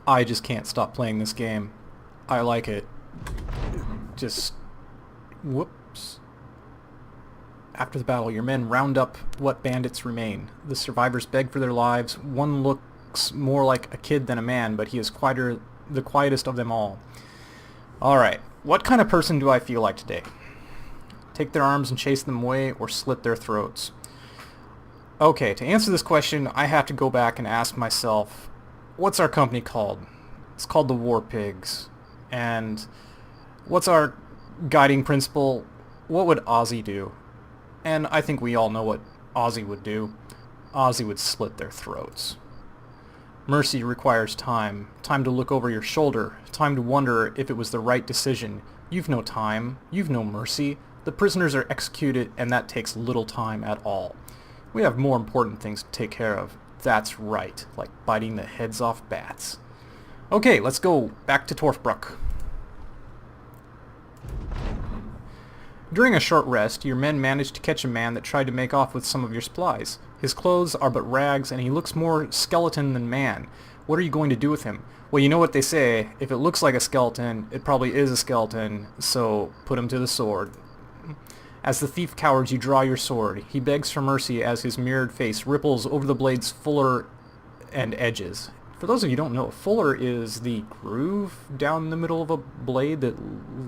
I just can't stop playing this game. I like it. Just... Whoops. After the battle, your men round up what bandits remain. The survivors beg for their lives. One looks more like a kid than a man, but he is the quietest of them all. Alright, what kind of person do I feel like today? Take their arms and chase them away, or slit their throats? Okay, to answer this question, I have to go back and ask myself, what's our company called? It's called the War Pigs. And what's our guiding principle? What would Ozzy do? And I think we all know what Ozzy would do. Ozzy would slit their throats. Mercy requires time. Time to look over your shoulder. Time to wonder if it was the right decision. You've no time. You've no mercy. The prisoners are executed, and that takes little time at all. We have more important things to take care of. That's right, like biting the heads off bats. Okay, let's go back to Torfbruck. During a short rest, your men managed to catch a man that tried to make off with some of your supplies. His clothes are but rags, and he looks more skeleton than man. What are you going to do with him? Well, you know what they say, if it looks like a skeleton, it probably is a skeleton, so put him to the sword. As the thief cowers, you draw your sword. He begs for mercy as his mirrored face ripples over the blade's fuller and edges. For those of you who don't know, fuller is the groove down the middle of a blade that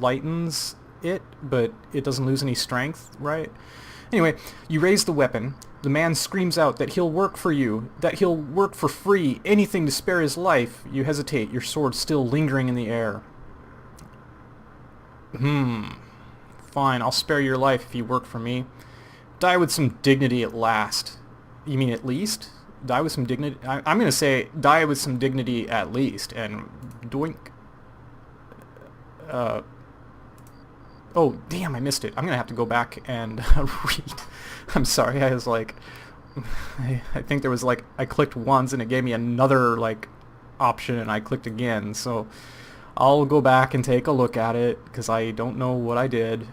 lightens it, but it doesn't lose any strength, right? Anyway, you raise the weapon. The man screams out that he'll work for you, that he'll work for free, anything to spare his life. You hesitate, your sword still lingering in the air. Fine, I'll spare your life if you work for me. Die with some dignity at last. You mean at least? Die with some dignity? I'm going to say die with some dignity at least, and doink. Oh, damn, I missed it. I'm going to have to go back and read. I'm sorry, I was like... I think there was like... I clicked once and it gave me another like option and I clicked again, so... I'll go back and take a look at it, because I don't know what I did.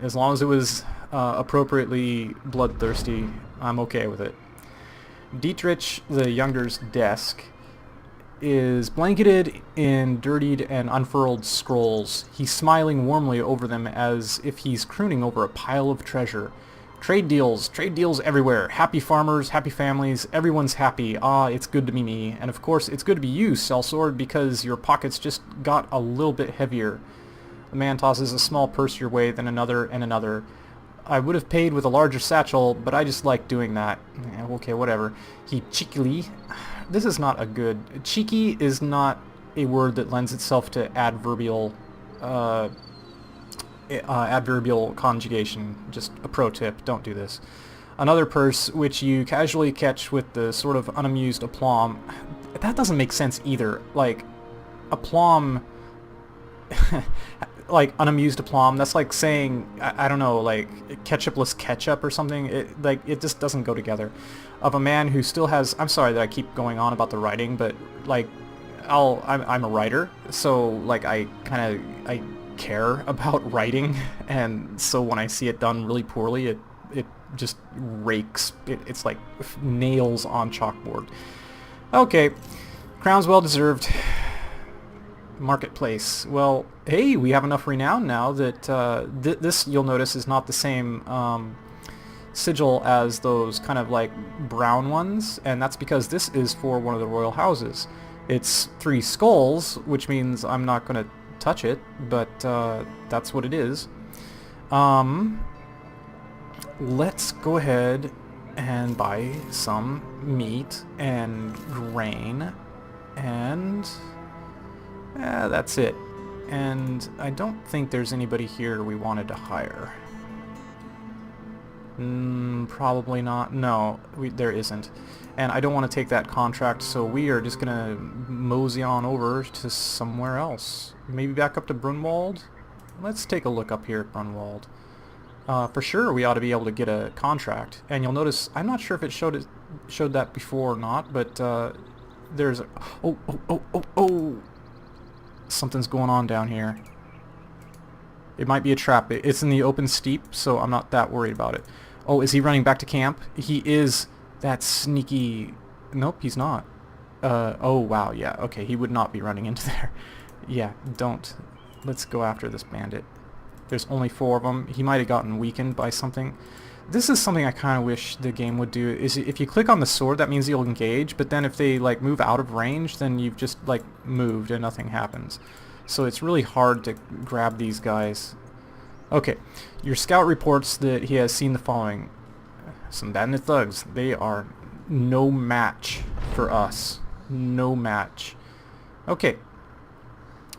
As long as it was appropriately bloodthirsty, I'm okay with it. Dietrich the Younger's desk is blanketed in dirtied and unfurled scrolls. He's smiling warmly over them as if he's crooning over a pile of treasure. Trade deals everywhere. Happy farmers, happy families, everyone's happy. Ah, it's good to be me. And of course, it's good to be you, sellsword, because your pockets just got a little bit heavier. The man tosses a small purse your way, then another and another. I would have paid with a larger satchel, but I just like doing that. Okay, whatever. He cheekily... This is not a good... Cheeky is not a word that lends itself to adverbial conjugation. Just a pro tip, don't do this. Another purse, which you casually catch with the sort of unamused aplomb. That doesn't make sense either. Like, aplomb... like, unamused aplomb, that's like saying, I don't know, like, ketchupless ketchup or something. It just doesn't go together. Of a man who still has... I'm sorry that I keep going on about the writing, but, like, I'm a writer, so, like, I care about writing, and so when I see it done really poorly, it just rakes. It's like nails on chalkboard. Okay, crown's well deserved. Marketplace. Well, hey, we have enough renown now that this, you'll notice, is not the same sigil as those kind of like brown ones, and that's because this is for one of the royal houses. It's 3 skulls, which means I'm not going to touch it, but that's what it is. Let's go ahead and buy some meat and grain, and that's it. And I don't think there's anybody here we wanted to hire. Probably not. No, there isn't. And I don't want to take that contract, so we are just gonna mosey on over to somewhere else. Maybe back up to Brunwald? Let's take a look up here at Brunwald. For sure we ought to be able to get a contract. And you'll notice, I'm not sure if it showed that before or not, but there's a... Oh! Something's going on down here. It might be a trap. It's in the open steep, so I'm not that worried about it. Oh, is he running back to camp? He is. That sneaky... Nope, he's not. Oh wow, yeah, okay, he would not be running into there. Yeah, don't. Let's go after this bandit. There's only 4 of them. He might have gotten weakened by something. This is something I kind of wish the game would do, is if you click on the sword, that means you'll engage, but then if they, like, move out of range, then you've just, like, moved and nothing happens. So it's really hard to grab these guys. Okay, your scout reports that he has seen the following. Some bandit thugs. They are no match for us. No match. Okay.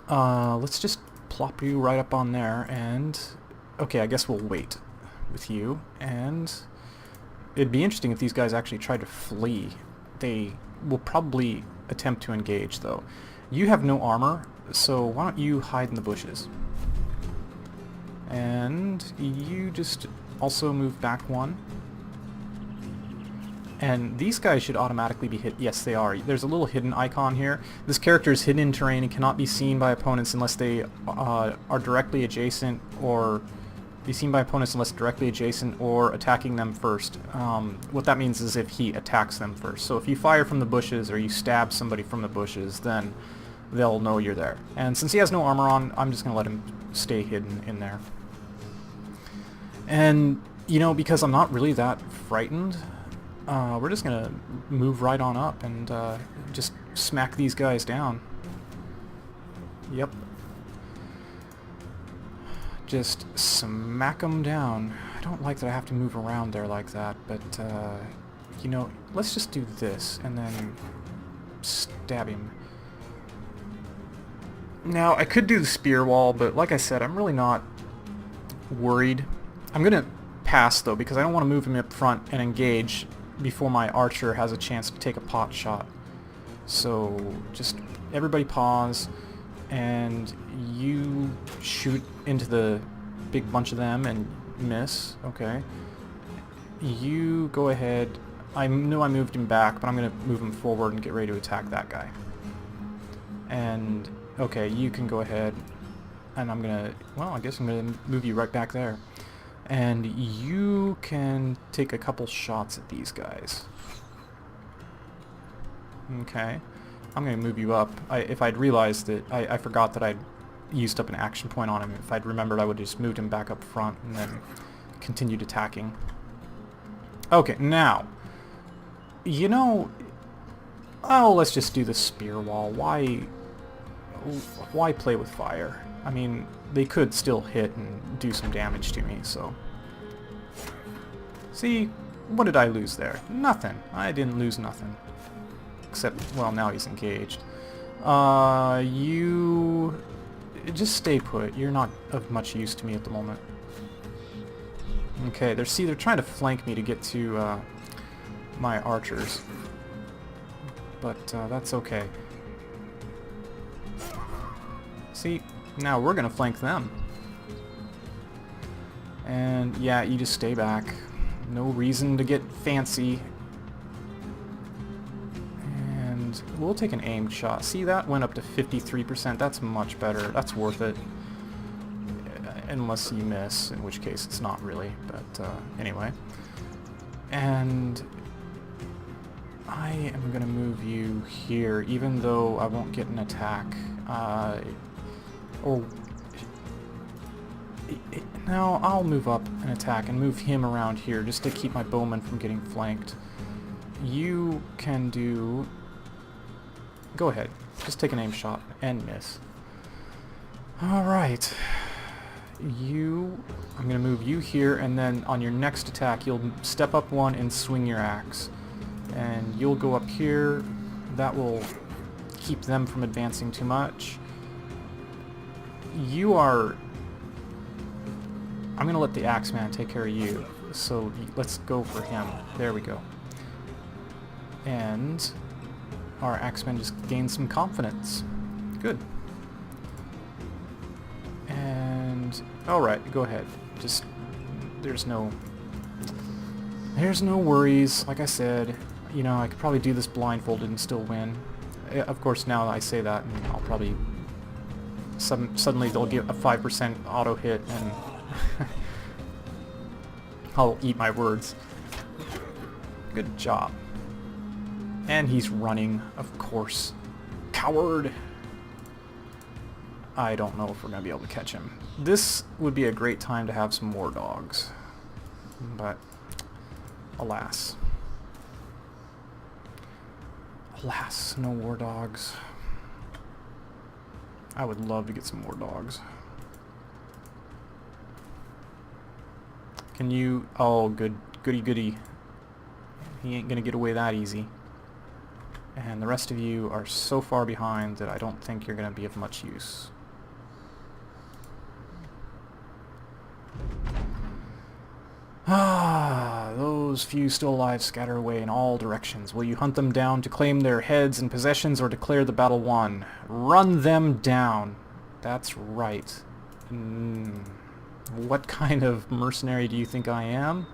Let's just plop you right up on there, and... Okay, I guess we'll wait with you, and... It'd be interesting if these guys actually tried to flee. They will probably attempt to engage, though. You have no armor, so why don't you hide in the bushes? And you just also move back 1. And these guys should automatically be hit. Yes, they are. There's a little hidden icon here. This character is hidden in terrain and cannot be seen by opponents unless they are directly adjacent, or be seen by opponents unless directly adjacent or attacking them first. What that means is if he attacks them first. So if you fire from the bushes or you stab somebody from the bushes, then they'll know you're there. And since he has no armor on, I'm just going to let him stay hidden in there. And, you know, because I'm not really that frightened, we're just going to move right on up and just smack these guys down. Yep. Just smack them down. I don't like that I have to move around there like that, but, you know, let's just do this and then stab him. Now, I could do the spear wall, but like I said, I'm really not worried. I'm going to pass, though, because I don't want to move him up front and engage before my archer has a chance to take a pot shot. So just everybody pause, and you shoot into the big bunch of them and miss. Okay. You go ahead. I knew I moved him back, but I'm going to move him forward and get ready to attack that guy. And, okay, you can go ahead, and I'm going to, well, I guess I'm going to move you right back there. And you can take a couple shots at these guys. Okay. I'm going to move you up. If I'd realized that, I forgot that I'd used up an action point on him. If I'd remembered, I would have just moved him back up front and then continued attacking. Okay, now, you know, oh, let's just do the spear wall. Why play with fire? I mean, they could still hit and do some damage to me, so... See, what did I lose there? Nothing. I didn't lose nothing. Except, well, now he's engaged. You... Just stay put. You're not of much use to me at the moment. Okay, they're trying to flank me to get to, my archers. But, that's okay. See? Now we're gonna flank them. And yeah, you just stay back. No reason to get fancy. And we'll take an aimed shot. See, that went up to 53%. That's much better. That's worth it. Unless you miss, in which case it's not really. But anyway. And I am gonna move you here, even though I won't get an attack. Oh, now I'll move up and attack and move him around here just to keep my bowman from getting flanked. You can do... Go ahead. Just take an aim shot and miss. Alright. I'm going to move you here, and then on your next attack you'll step up 1 and swing your axe. And you'll go up here. That will keep them from advancing too much. You are... I'm going to let the Axeman take care of you. So let's go for him. There we go. And our Axeman just gained some confidence. Good. And... Alright, go ahead. Just... There's no worries. Like I said, you know, I could probably do this blindfolded and still win. Of course, now I say that, and I'll probably... Suddenly they'll get a 5% auto hit, and I'll eat my words. Good job. And he's running, of course. Coward! I don't know if we're going to be able to catch him. This would be a great time to have some war dogs. But, alas. Alas, no war dogs. I would love to get some war dogs. Can you... Oh, goody goody. He ain't gonna get away that easy. And the rest of you are so far behind that I don't think you're gonna be of much use. Ah, those few still alive scatter away in all directions. Will you hunt them down to claim their heads and possessions or declare the battle won? Run them down. That's right. What kind of mercenary do you think I am?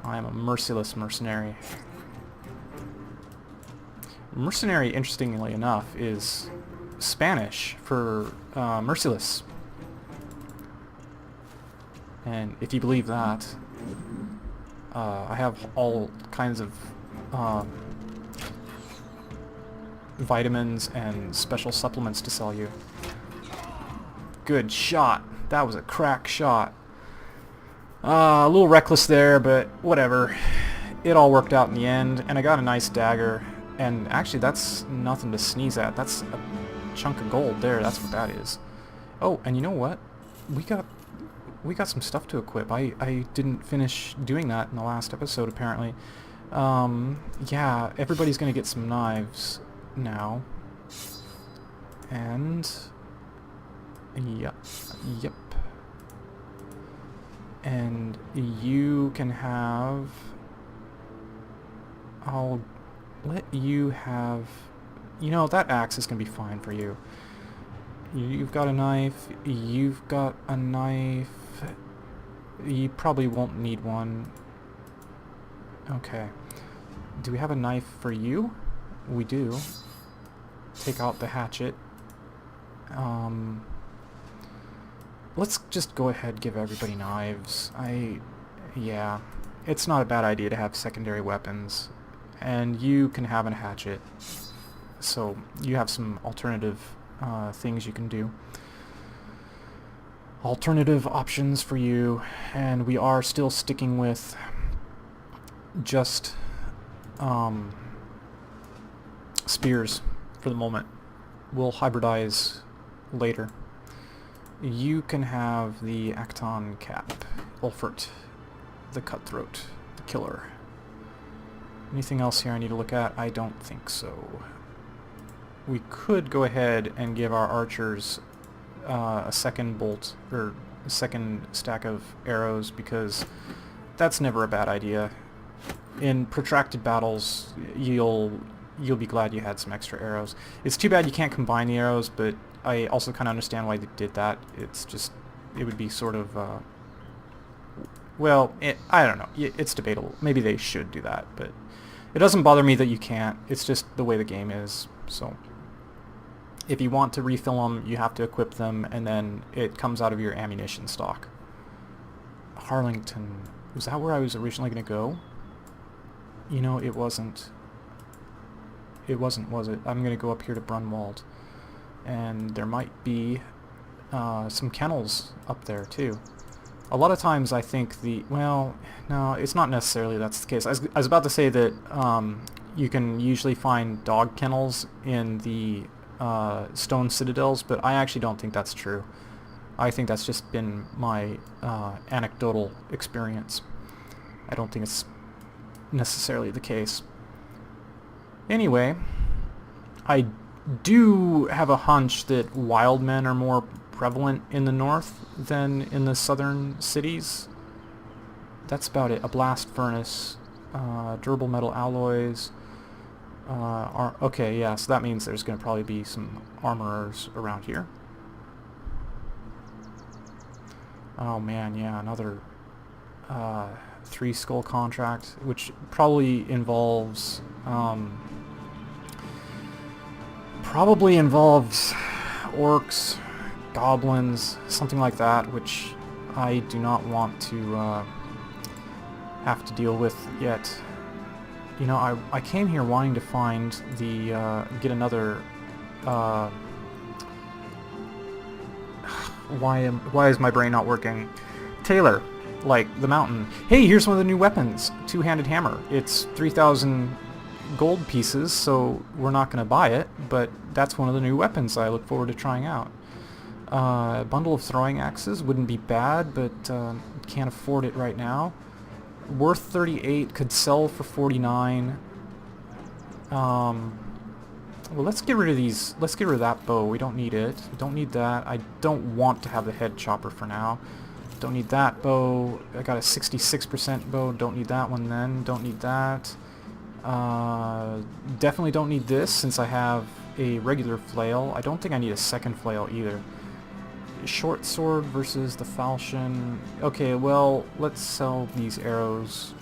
I am a merciless mercenary. Mercenary, interestingly enough, is Spanish for merciless. And if you believe that, I have all kinds of vitamins and special supplements to sell you. Good shot. That was a crack shot. A little reckless there, but whatever. It all worked out in the end, and I got a nice dagger. And actually, that's nothing to sneeze at. That's a chunk of gold there. That's what that is. Oh, and you know what? We got some stuff to equip. I didn't finish doing that in the last episode, apparently. Yeah, everybody's gonna get some knives now. And... Yep. And you can have... I'll let you have... You know, that axe is gonna be fine for you. You've got a knife. You've got a knife. You probably won't need one. Okay. Do we have a knife for you? We do. Take out the hatchet. Let's just go ahead and give everybody knives. Yeah. It's not a bad idea to have secondary weapons. And you can have a hatchet. So you have some alternative things you can do. Alternative options for you, and we are still sticking with just spears for the moment. We'll hybridize later. You can have the Acton cap, Ulfert, the Cutthroat, the Killer. Anything else here I need to look at? I don't think so. We could go ahead and give our archers a second bolt, or a second stack of arrows, because that's never a bad idea. In protracted battles, you'll be glad you had some extra arrows. It's too bad you can't combine the arrows, but I also kind of understand why they did that. It's just, it would be sort of, well, I don't know. It's debatable. Maybe they should do that, but it doesn't bother me that you can't. It's just the way the game is, so... If you want to refill them, you have to equip them, and then it comes out of your ammunition stock. Harlington. Was that where I was originally going to go? You know, it wasn't. It wasn't, was it? I'm going to go up here to Brunwald. And there might be some kennels up there, too. A lot of times I think the... Well, no, it's not necessarily that's the case. I was about to say that you can usually find dog kennels in the... stone citadels, but I actually don't think that's true. I think that's just been my anecdotal experience. I don't think it's necessarily the case. Anyway, I do have a hunch that wild men are more prevalent in the north than in the southern cities. That's about it. A blast furnace, durable metal alloys. Okay, yeah, so that means there's going to probably be some armorers around here. Oh man, yeah, another 3 skull contract, which probably involves orcs, goblins, something like that, which I do not want to have to deal with yet. You know, I came here wanting to find the, get another, why is my brain not working? Taylor, like the mountain. Hey, here's one of the new weapons. Two-handed hammer. It's 3,000 gold pieces, so we're not going to buy it, but that's one of the new weapons I look forward to trying out. A bundle of throwing axes wouldn't be bad, but can't afford it right now. Worth 38, could sell for 49. Well, let's get rid of these. Let's get rid of that bow. We don't need it. Don't need that. I don't want to have the head chopper for now. Don't need that bow. I got a 66% bow. Don't need that one then. Don't need that. Definitely don't need this since I have a regular flail. I don't think I need a second flail either. Short sword versus the falchion. Okay, well, let's sell these arrows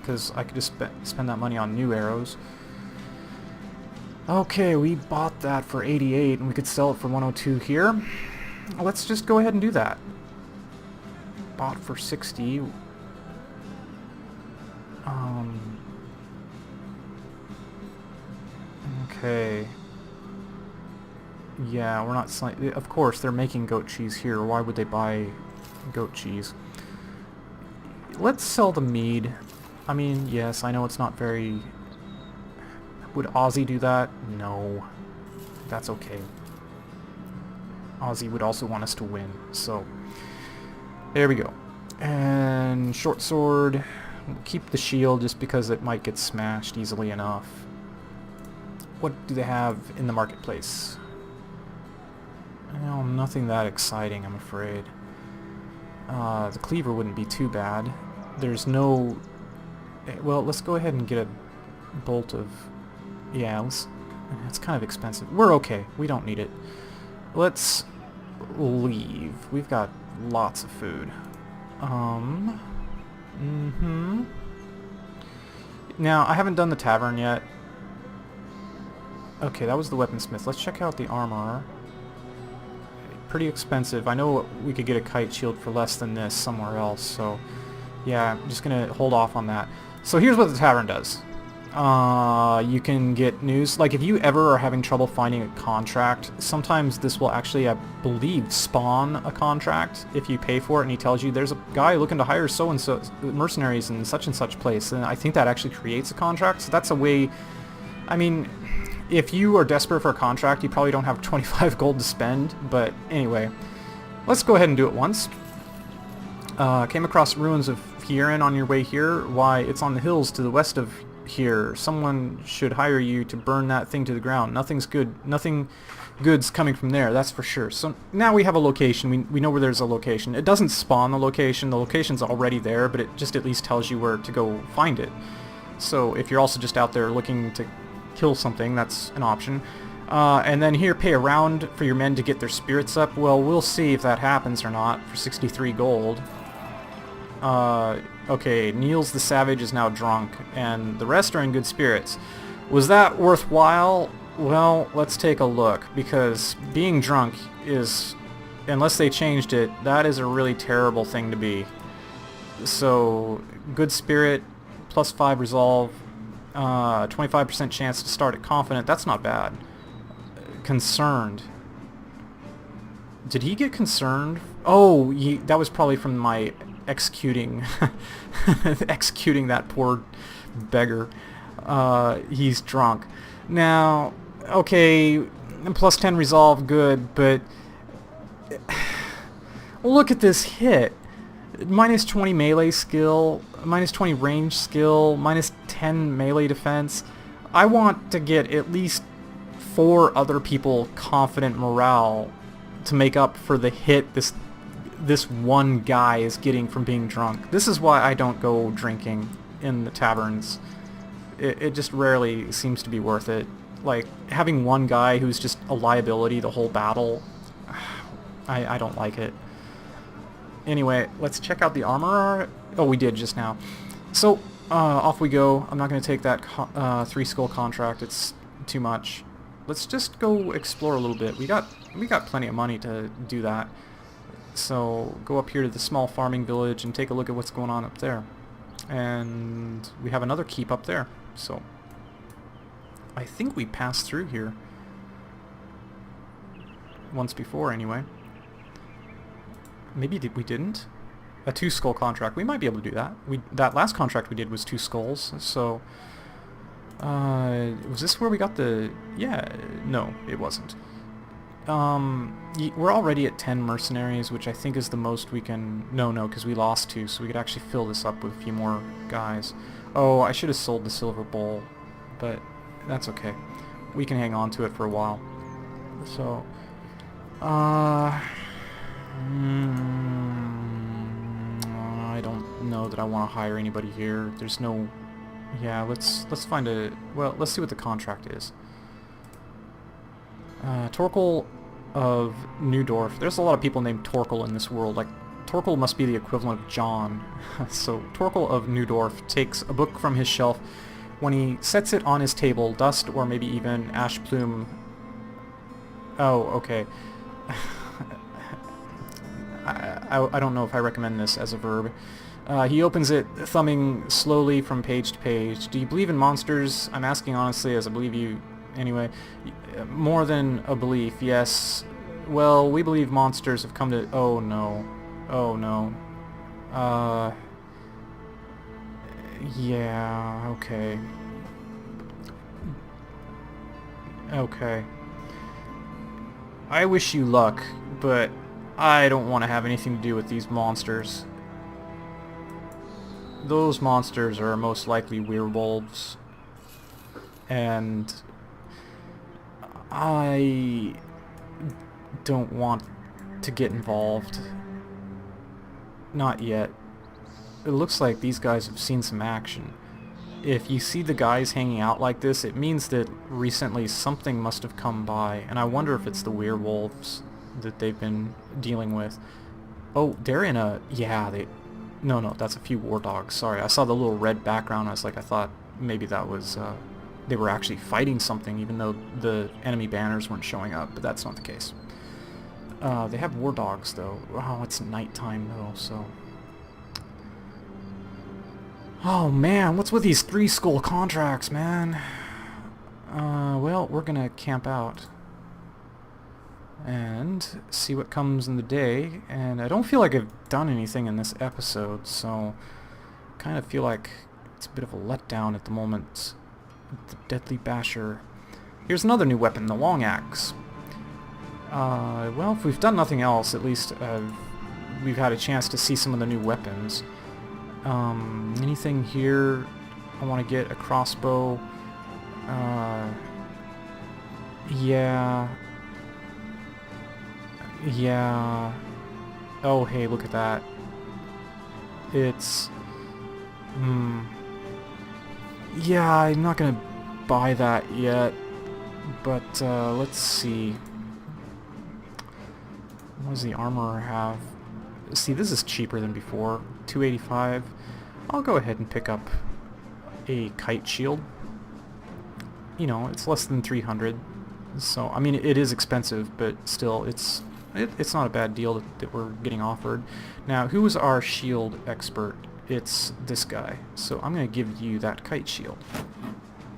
because I could just spend that money on new arrows. Okay, we bought that for 88 and we could sell it for 102 here. Let's just go ahead and do that. Bought for 60. Okay. Yeah, we're not selling... Of course, they're making goat cheese here. Why would they buy goat cheese? Let's sell the mead. I mean, yes, I know it's not very... Would Ozzy do that? No. That's okay. Ozzy would also want us to win, so... There we go. And short sword. We'll keep the shield just because it might get smashed easily enough. What do they have in the marketplace? Well, nothing that exciting, I'm afraid. The cleaver wouldn't be too bad. There's no... Well, let's go ahead and get a bolt of... Yeah, it's kind of expensive. We're okay. We don't need it. Let's leave. We've got lots of food. Now, I haven't done the tavern yet. Okay, that was the weaponsmith. Let's check out the armor. Pretty expensive. I know we could get a kite shield for less than this somewhere else, so yeah, I'm just gonna hold off on that. So here's what the tavern does. You can get news. Like, if you ever are having trouble finding a contract, sometimes this will actually, I believe, spawn a contract if you pay for it, and he tells you there's a guy looking to hire so-and-so mercenaries in such and such place, and I think that actually creates a contract. So that's a way... I mean, if you are desperate for a contract, you probably don't have 25 gold to spend, but anyway, let's go ahead and do it once. Came across ruins of Hierin on your way here. Why, it's on the hills to the west of here. Someone should hire you to burn that thing to the ground. Nothing's good. Nothing good's coming from there, that's for sure. So now we have a location. We know where there's a location. It doesn't spawn the location. The location's already there, but it just at least tells you where to go find it. So if you're also just out there looking to kill something, that's an option. And then here, pay a round for your men to get their spirits up. Well, we'll see if that happens or not for 63 gold. Okay, Niels the Savage is now drunk, and the rest are in good spirits. Was that worthwhile? Well, let's take a look, because being drunk is, unless they changed it, that is a really terrible thing to be. So, good spirit, plus 5 resolve, 25% chance to start at confident, that's not bad. Concerned. Did he get concerned? Oh, that was probably from my executing executing that poor beggar. He's drunk. Now, okay, plus 10 resolve, good, but look at this hit. Minus 20 melee skill, minus 20 range skill, minus 10 melee defense. I want to get at least 4 other people confident morale to make up for the hit this one guy is getting from being drunk. This is why I don't go drinking in the taverns. It just rarely seems to be worth it. Like, having one guy who's just a liability the whole battle, I don't like it. Anyway, let's check out the armor. Oh, we did just now. So, off we go. I'm not going to take that 3 skull contract. It's too much. Let's just go explore a little bit. We got plenty of money to do that. So, go up here to the small farming village and take a look at what's going on up there. And we have another keep up there. So I think we passed through here once before anyway. Maybe we didn't? A 2-skull contract. We might be able to do that. That last contract we did was 2 skulls, so... was this where we got the... Yeah, no, it wasn't. We're already at 10 mercenaries, which I think is the most we can... No, because we lost 2, so we could actually fill this up with a few more guys. Oh, I should have sold the silver bowl, but that's okay. We can hang on to it for a while. So... I don't know that I want to hire anybody here. There's no... Yeah, let's find a... Well, let's see what the contract is. Torkel of Neudorf. There's a lot of people named Torkel in this world. Like, Torkel must be the equivalent of John. So, Torkel of Neudorf takes a book from his shelf. When he sets it on his table, dust or maybe even ash plume... Oh, okay. I don't know if I recommend this as a verb. He opens it, thumbing slowly from page to page. Do you believe in monsters? I'm asking honestly, as I believe you anyway. More than a belief, yes. Well, we believe monsters have come to... Oh, no. Oh, no. Yeah, okay. Okay. I wish you luck, but I don't want to have anything to do with these monsters. Those monsters are most likely werewolves, and I don't want to get involved. Not yet. It looks like these guys have seen some action. If you see the guys hanging out like this, it means that recently something must have come by, and I wonder if it's the werewolves that they've been dealing with. Oh, they're in a... Yeah, they... No, that's a few war dogs. Sorry, I saw the little red background. I thought maybe that was... they were actually fighting something, even though the enemy banners weren't showing up, but that's not the case. They have war dogs, though. Oh, it's nighttime, though, so... Oh, man, what's with these 3-skull contracts, man? Well, we're gonna camp out and see what comes in the day, and I don't feel like I've done anything in this episode, so kind of feel like it's a bit of a letdown at the moment. The Deadly Basher. Here's another new weapon, the Long Axe. Well, if we've done nothing else, at least we've had a chance to see some of the new weapons. Anything here? I want to get a crossbow. Yeah. Oh, hey, look at that. It's... Yeah, I'm not gonna buy that yet, but, let's see. What does the armorer have? See, this is cheaper than before. $285. I'll go ahead and pick up a kite shield. You know, it's less than 300. So, I mean, it is expensive, but still, it's not a bad deal that we're getting offered. Now, who is our shield expert? It's this guy. So I'm going to give you that kite shield.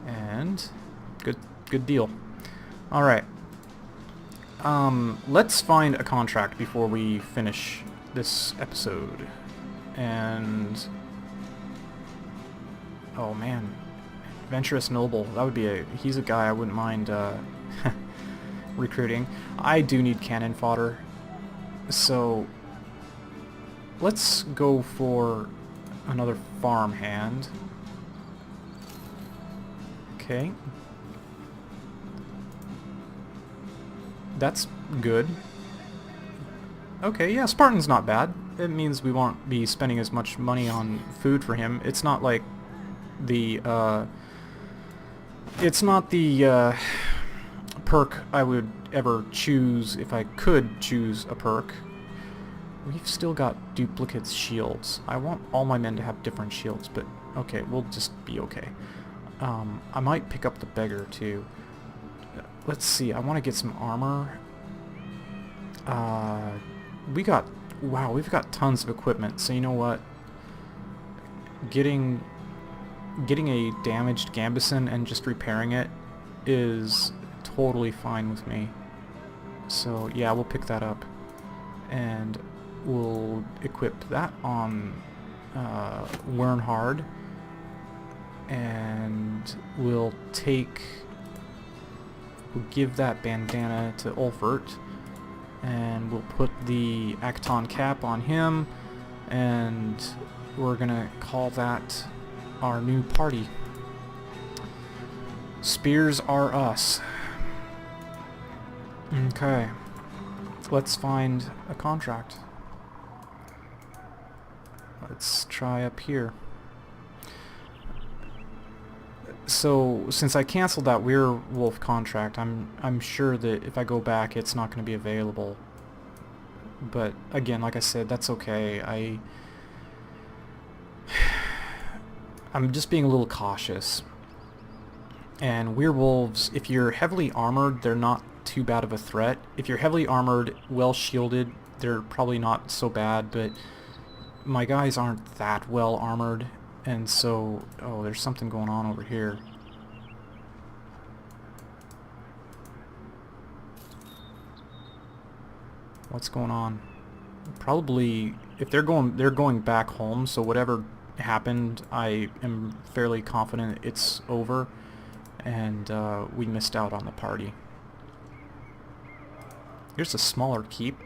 And good deal. All right. Let's find a contract before we finish this episode. And oh man, Adventurous Noble. That would be he's a guy I wouldn't mind recruiting. I do need cannon fodder. So let's go for another farmhand. Okay. That's good. Okay, yeah, Spartan's not bad. It means we won't be spending as much money on food for him. It's not like the, it's not the, perk I would ever choose if I could choose a perk. We've still got duplicate shields. I want all my men to have different shields, but okay, we'll just be okay. I might pick up the beggar, too. Let's see, I want to get some armor. Wow, we've got tons of equipment, so you know what? getting a damaged Gambison and just repairing it is totally fine with me. So yeah, we'll pick that up, and we'll equip that on Wernhard, and we'll give that bandana to Ulfert, and we'll put the Acton cap on him, and we're gonna call that our new party. Spears are us. Okay, let's find a contract. Let's try up here. So since I canceled that werewolf contract, I'm sure that if I go back, it's not going to be available. But again, like I said, that's okay. I'm just being a little cautious. And werewolves, if you're heavily armored, they're not too bad of a threat. If you're heavily armored, well shielded, they're probably not so bad, but my guys aren't that well armored, and so... Oh, there's something going on over here. What's going on? Probably, if they're going back home, so whatever happened, I am fairly confident it's over, and we missed out on the party. Here's a smaller keep.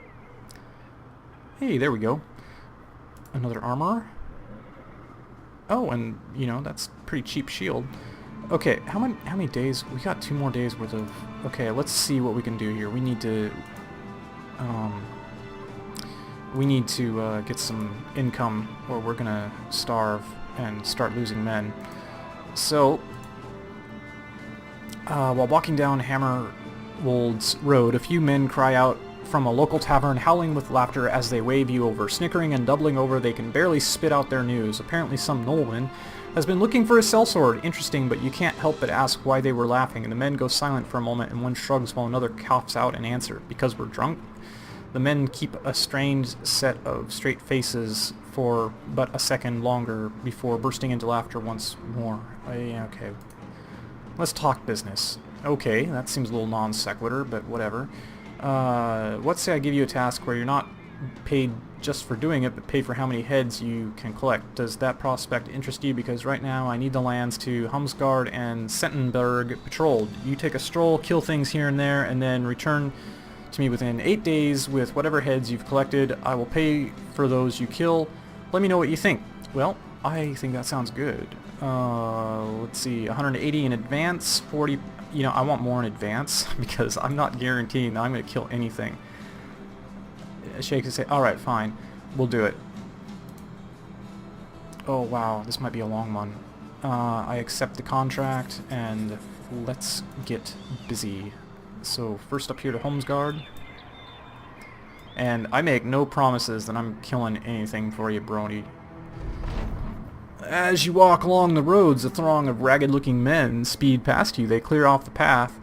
Hey, there we go. Another armor. Oh, and you know, that's pretty cheap shield. Okay, how many days? We got 2 more days worth of... Okay, let's see what we can do here. We need to get some income, or we're gonna starve and start losing men. So, while walking down Hammerwold's road, a few men cry out from a local tavern, howling with laughter as they wave you over. Snickering and doubling over, they can barely spit out their news. Apparently some nobleman has been looking for a sellsword. Interesting, but you can't help but ask why they were laughing, and the men go silent for a moment, and one shrugs while another coughs out an answer. Because we're drunk? The men keep a strange set of straight faces for but a second longer before bursting into laughter once more. Yeah, okay. Let's talk business. Okay, that seems a little non sequitur, but whatever. Let's say I give you a task where you're not paid just for doing it, but paid for how many heads you can collect. Does that prospect interest you? Because right now I need the lands to Humsgard and Sentenberg patrolled. You take a stroll, kill things here and there, and then return to me within 8 days with whatever heads you've collected. I will pay for those you kill. Let me know what you think. Well, I think that sounds good. Let's see, 180 in advance, 40... You know, I want more in advance, because I'm not guaranteeing that I'm going to kill anything. Shake and say, alright, fine, we'll do it. Oh wow, this might be a long one. I accept the contract, and let's get busy. So, first up here to Holmesgard. And I make no promises that I'm killing anything for you, Brony. As you walk along the roads, a throng of ragged-looking men speed past you. They clear off the path.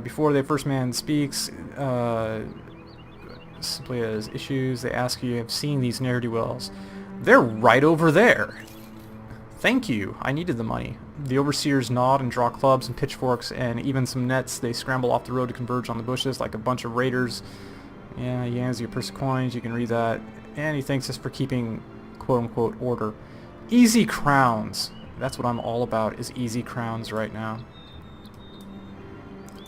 Before the first man speaks, simply as issues, they ask you, have seen these ne'er-do-wells. They're right over there! Thank you, I needed the money. The overseers nod and draw clubs and pitchforks and even some nets. They scramble off the road to converge on the bushes like a bunch of raiders. Yeah, he hands you a purse of coins, you can read that. And he thanks us for keeping quote-unquote order. Easy crowns. That's what I'm all about, is easy crowns right now.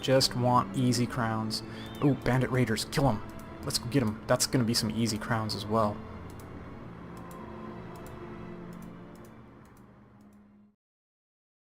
Just want easy crowns. Ooh, bandit raiders, kill them. Let's go get them. That's going to be some easy crowns as well.